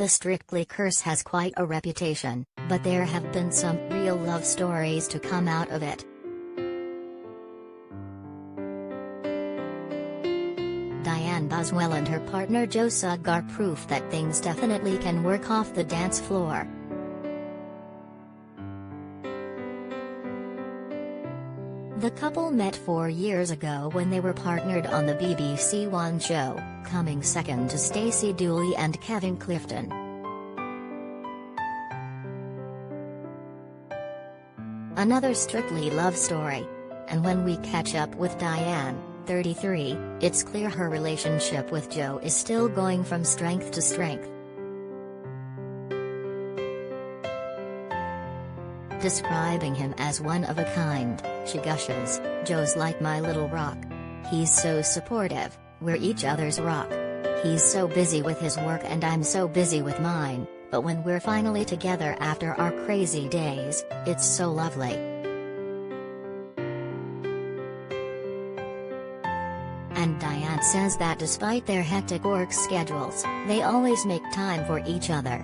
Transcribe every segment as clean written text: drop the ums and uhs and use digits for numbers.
The Strictly curse has quite a reputation, but there have been some real love stories to come out of it. Dianne Buswell and her partner Joe Sugg are proof that things definitely can work off the dance floor. The couple met 4 years ago when they were partnered on the BBC One show, coming second to Stacey, Dooley and Kevin Clifton. Another Strictly love story. And when we catch up with Dianne, 33, it's clear her relationship with Joe is still going from strength to strength. Describing him as one of a kind, she gushes, "Joe's like my little rock. He's so supportive, we're each other's rock. He's so busy with his work and I'm so busy with mine, but when we're finally together after our crazy days, it's so lovely." And Dianne says that despite their hectic work schedules, they always make time for each other.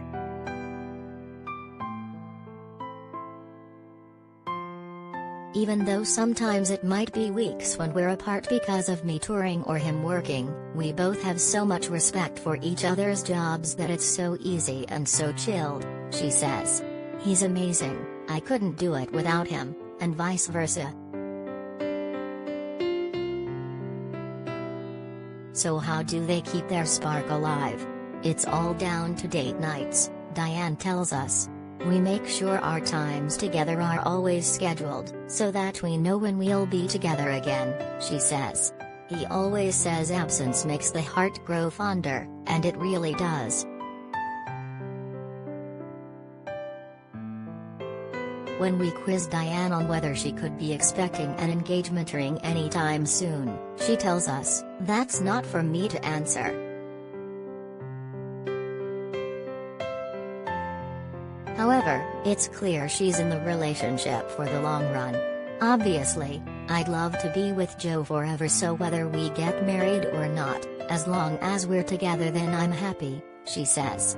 Even though sometimes it might be weeks when we're apart because of me touring or him working, we both have so much respect for each other's jobs that it's so easy and so chilled, she says. "He's amazing, I couldn't do it without him, and vice versa." So how do they keep their spark alive? It's all down to date nights, Dianne tells us. "We make sure our times together are always scheduled, so that we know when we'll be together again," she says. "He always says absence makes the heart grow fonder, and it really does." When we quiz Dianne on whether she could be expecting an engagement ring anytime soon, she tells us, "That's not for me to answer." However, it's clear she's in the relationship for the long run. "Obviously, I'd love to be with Joe forever, so whether we get married or not, as long as we're together then I'm happy," she says.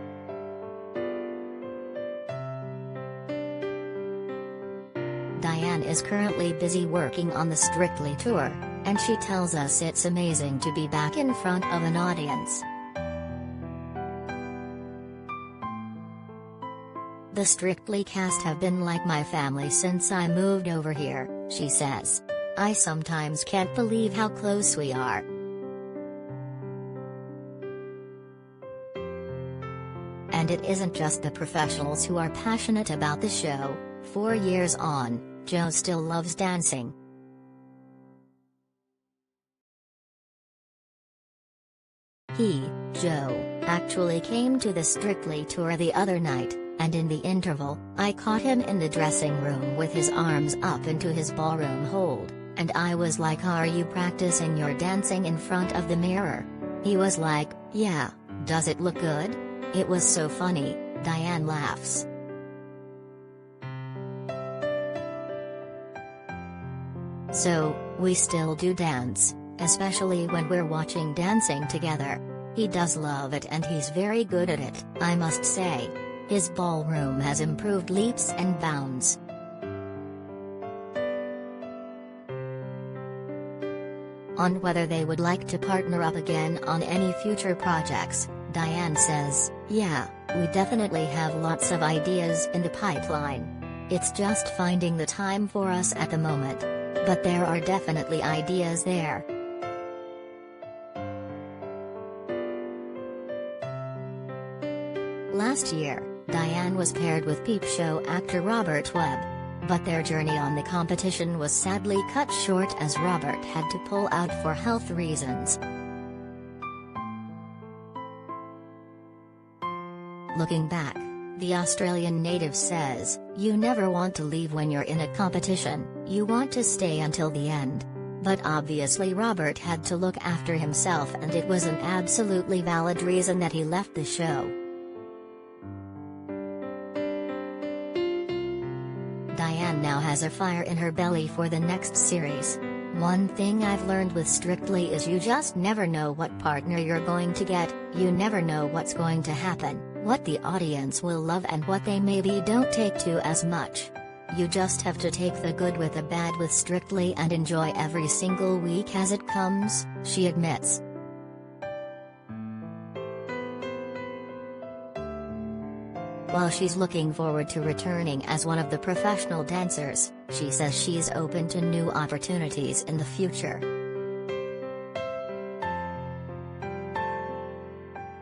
Dianne is currently busy working on the Strictly tour, and she tells us it's amazing to be back in front of an audience. "The Strictly cast have been like my family since I moved over here," she says. "I sometimes can't believe how close we are." And it isn't just the professionals who are passionate about the show. 4 years on, Joe still loves dancing. Joe, actually came to the Strictly tour the other night, and in the interval, I caught him in the dressing room with his arms up into his ballroom hold, and I was like, "Are you practicing your dancing in front of the mirror?" He was like, "Yeah, does it look good?" It was so funny, Dianne laughs. So, we still do dance, especially when we're watching Dancing together. He does love it and he's very good at it, I must say. His ballroom has improved leaps and bounds. On whether they would like to partner up again on any future projects, Dianne says, "Yeah, we definitely have lots of ideas in the pipeline. It's just finding the time for us at the moment. But there are definitely ideas there." Last year, Dianne was paired with Peep Show actor Robert Webb. But their journey on the competition was sadly cut short as Robert had to pull out for health reasons. Looking back, the Australian native says, "You never want to leave when you're in a competition, you want to stay until the end." But obviously Robert had to look after himself and it was an absolutely valid reason that he left the show. Dianne now has a fire in her belly for the next series. "One thing I've learned with Strictly is you just never know what partner you're going to get, you never know what's going to happen. What the audience will love and what they maybe don't take to as much. You just have to take the good with the bad with Strictly and enjoy every single week as it comes, she admits. While she's looking forward to returning as one of the professional dancers, she says she's open to new opportunities in the future.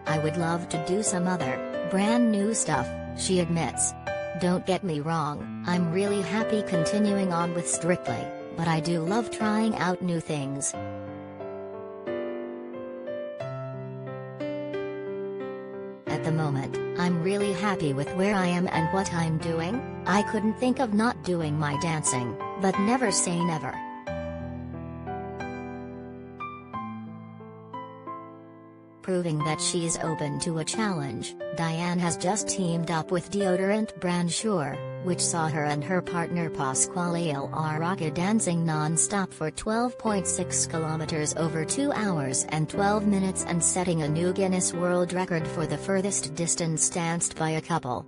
I would love to do some other, brand new stuff, she admits. Don't get me wrong, I'm really happy continuing on with Strictly, but I do love trying out new things. At the moment, I'm really happy with where I am and what I'm doing. I couldn't think of not doing my dancing, but never say never. Proving that she's open to a challenge, Dianne has just teamed up with deodorant brand Sure, which saw her and her partner Pasquale Larocca dancing non-stop for 12.6 kilometers over 2 hours and 12 minutes and setting a new Guinness World Record for the furthest distance danced by a couple.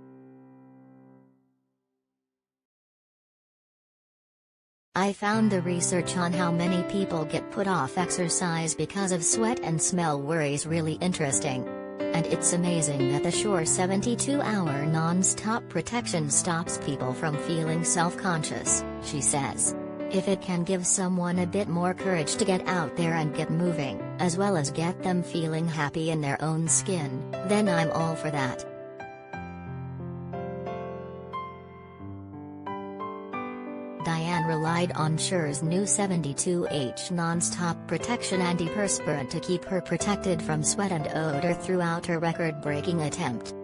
I found the research on how many people get put off exercise because of sweat and smell worries really interesting. And it's amazing that the Sure 72-hour non-stop protection stops people from feeling self-conscious, she says. If it can give someone a bit more courage to get out there and get moving, as well as get them feeling happy in their own skin, then I'm all for that. Dianne relied on Sure's new 72H non-stop protection antiperspirant to keep her protected from sweat and odor throughout her record-breaking attempt.